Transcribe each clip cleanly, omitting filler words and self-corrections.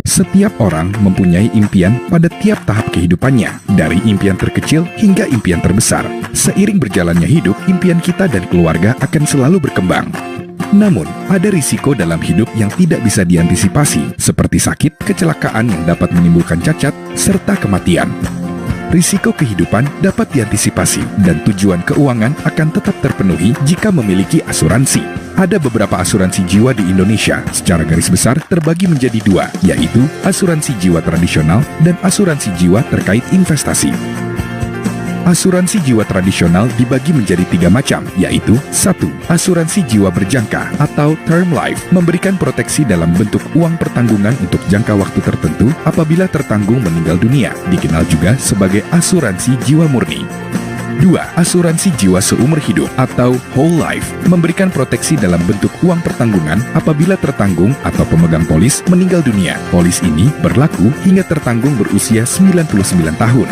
Setiap orang mempunyai impian pada tiap tahap kehidupannya, dari impian terkecil hingga impian terbesar. Seiring berjalannya hidup, impian kita dan keluarga akan selalu berkembang. Namun, ada risiko dalam hidup yang tidak bisa diantisipasi, seperti sakit, kecelakaan yang dapat menimbulkan cacat, serta kematian. Risiko kehidupan dapat diantisipasi dan tujuan keuangan akan tetap terpenuhi jika memiliki asuransi. Ada beberapa asuransi jiwa di Indonesia, secara garis besar terbagi menjadi dua, yaitu asuransi jiwa tradisional dan asuransi jiwa terkait investasi. Asuransi jiwa tradisional dibagi menjadi 3 macam, yaitu 1. Asuransi jiwa berjangka atau term life, memberikan proteksi dalam bentuk uang pertanggungan untuk jangka waktu tertentu apabila tertanggung meninggal dunia, dikenal juga sebagai asuransi jiwa murni. 2. Asuransi jiwa seumur hidup atau whole life, memberikan proteksi dalam bentuk uang pertanggungan apabila tertanggung atau pemegang polis meninggal dunia. Polis ini berlaku hingga tertanggung berusia 99 tahun.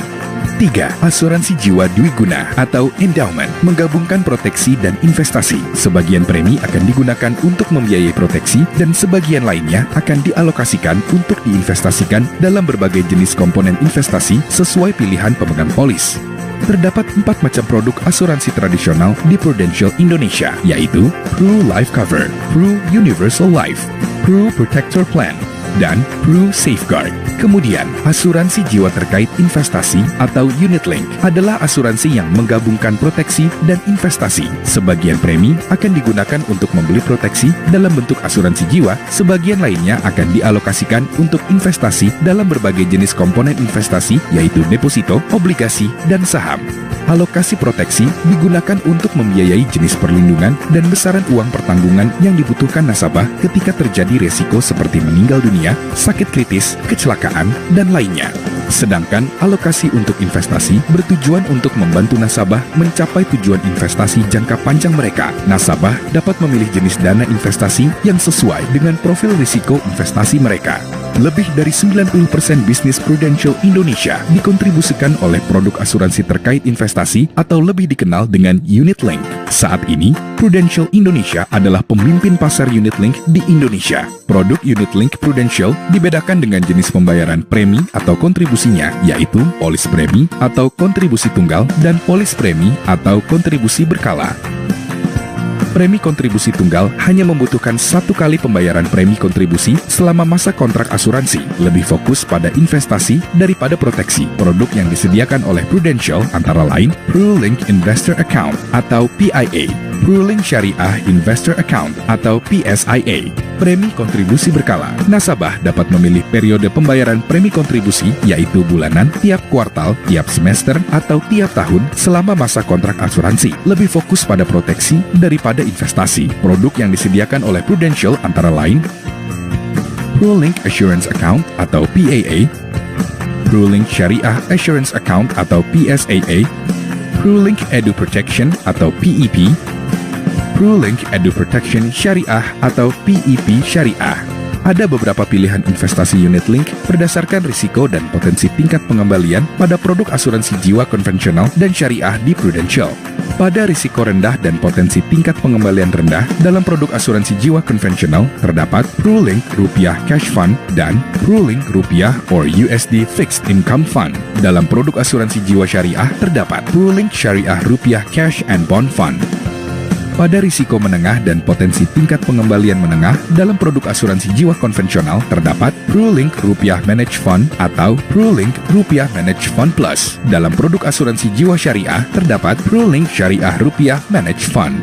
3. Asuransi jiwa dwiguna atau endowment, menggabungkan proteksi dan investasi. Sebagian premi akan digunakan untuk membiayai proteksi dan sebagian lainnya akan dialokasikan untuk diinvestasikan dalam berbagai jenis komponen investasi sesuai pilihan pemegang polis. Terdapat 4 macam produk asuransi tradisional di Prudential Indonesia, yaitu Pru Life Cover, Pru Universal Life, Pru Protector Plan, dan Pru Safeguard. Kemudian, asuransi jiwa terkait investasi atau unit link adalah asuransi yang menggabungkan proteksi dan investasi. Sebagian premi akan digunakan untuk membeli proteksi dalam bentuk asuransi jiwa, sebagian lainnya akan dialokasikan untuk investasi dalam berbagai jenis komponen investasi, yaitu deposito, obligasi, dan saham. Alokasi proteksi digunakan untuk membiayai jenis perlindungan dan besaran uang pertanggungan yang dibutuhkan nasabah ketika terjadi resiko seperti meninggal dunia, sakit kritis, kecelakaan, dan lainnya. Sedangkan alokasi untuk investasi bertujuan untuk membantu nasabah mencapai tujuan investasi jangka panjang mereka. Nasabah dapat memilih jenis dana investasi yang sesuai dengan profil risiko investasi mereka. Lebih dari 90% bisnis Prudential Indonesia dikontribusikan oleh produk asuransi terkait investasi atau lebih dikenal dengan unit link. Saat ini, Prudential Indonesia adalah pemimpin pasar unit link di Indonesia. Produk unit link Prudential dibedakan dengan jenis pembayaran premi atau kontribusinya, yaitu polis premi atau kontribusi tunggal dan polis premi atau kontribusi berkala. Premi kontribusi tunggal hanya membutuhkan 1 kali pembayaran premi kontribusi selama masa kontrak asuransi, lebih fokus pada investasi daripada proteksi. Produk yang disediakan oleh Prudential antara lain PruLink Investor Account atau PIA, PruLink Syariah Investor Account atau PSIA. Premi kontribusi berkala. Nasabah dapat memilih periode pembayaran premi kontribusi, yaitu bulanan, tiap kuartal, tiap semester, atau tiap tahun selama masa kontrak asuransi. Lebih fokus pada proteksi daripada investasi. Produk yang disediakan oleh Prudential antara lain PruLink Assurance Account atau PAA, PruLink Syariah Assurance Account atau PSAA, PruLink Edu Protection atau PEP, PruLink Edu Protection Syariah atau PEP Syariah. Ada beberapa pilihan investasi unit link berdasarkan risiko dan potensi tingkat pengembalian pada produk asuransi jiwa konvensional dan syariah di Prudential. Pada risiko rendah dan potensi tingkat pengembalian rendah dalam produk asuransi jiwa konvensional terdapat PruLink Rupiah Cash Fund dan PruLink Rupiah or USD Fixed Income Fund. Dalam produk asuransi jiwa syariah terdapat PruLink Syariah Rupiah Cash and Bond Fund. Pada risiko menengah dan potensi tingkat pengembalian menengah dalam produk asuransi jiwa konvensional terdapat PruLink Rupiah Managed Fund atau PruLink Rupiah Managed Fund Plus. Dalam produk asuransi jiwa syariah terdapat PruLink Syariah Rupiah Managed Fund.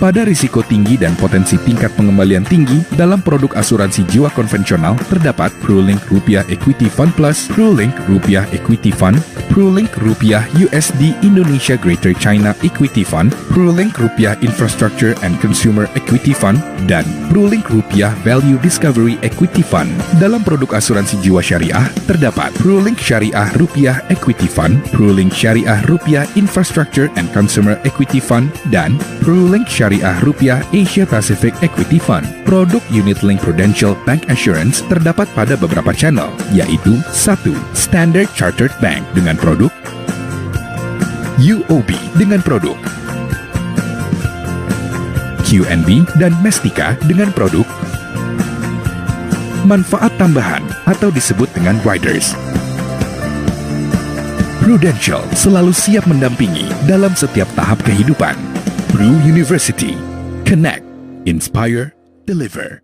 Pada risiko tinggi dan potensi tingkat pengembalian tinggi dalam produk asuransi jiwa konvensional terdapat PruLink Rupiah Equity Fund Plus, PruLink Rupiah Equity Fund, PruLink Rupiah USD Indonesia Greater China Equity Fund, PruLink Rupiah Infrastructure and Consumer Equity Fund, dan PruLink Rupiah Value Discovery Equity Fund. Dalam produk asuransi jiwa syariah terdapat PruLink Syariah Rupiah Equity Fund, PruLink Syariah Rupiah Infrastructure and Consumer Equity Fund, dan PruLink Syariah Rupiah Asia Pacific Equity Fund. Produk unit link Prudential Bank Assurance terdapat pada beberapa channel, yaitu 1. Standard Chartered Bank dengan produk UOB dengan produk QNB dan Mestika dengan produk manfaat tambahan. atau disebut dengan riders. Prudential selalu siap mendampingi dalam setiap tahap kehidupan. Pru University. Connect, Inspire, Deliver.